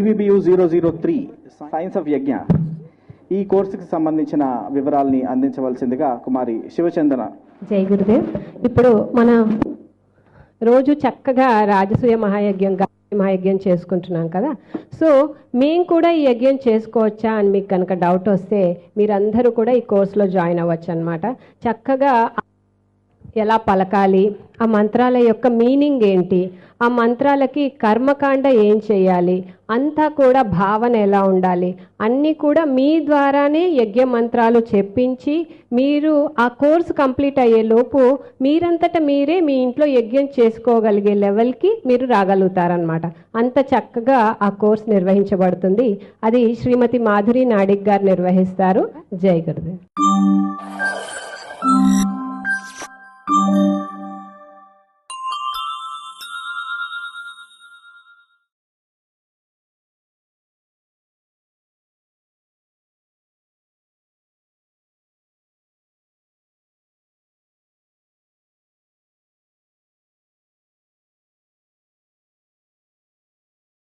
DVBU 003 science of యజ్ఞ ఈ కోర్సుకి సంబంధించిన వివరాల్ని అందించవలసిందిగా కుమారి శివచందన. జై గురుదేవ్. ఇప్పుడు మన రోజు చక్కగా రాజసూయ మహాయజ్ఞం మహాయజ్ఞం చేసుకుంటున్నాం కదా. సో మేము కూడా ఈ యజ్ఞం చేసుకోవచ్చా అని మీకు కనుక డౌట్ వస్తే మీరందరూ కూడా ఈ కోర్సులో జాయిన్ అవ్వచ్చు అనమాట. చక్కగా ఎలా పలకాలి, ఆ మంత్రాల యొక్క మీనింగ్ ఏంటి, ఆ మంత్రాలకి కర్మకాండ ఏం చేయాలి, అంతా కూడా భావన ఎలా ఉండాలి, అన్నీ కూడా మీ ద్వారానే యజ్ఞ మంత్రాలు చెప్పించి మీరు ఆ కోర్సు కంప్లీట్ అయ్యే లోపు మీరంతటా మీరే మీ ఇంట్లో యజ్ఞం చేసుకోగలిగే లెవెల్కి మీరు రాగలుగుతారనమాట. అంత చక్కగా ఆ కోర్సు నిర్వహించబడుతుంది. అది శ్రీమతి మాధురి నాడిక్ గారు నిర్వహిస్తారు. జై గురుదేవ్.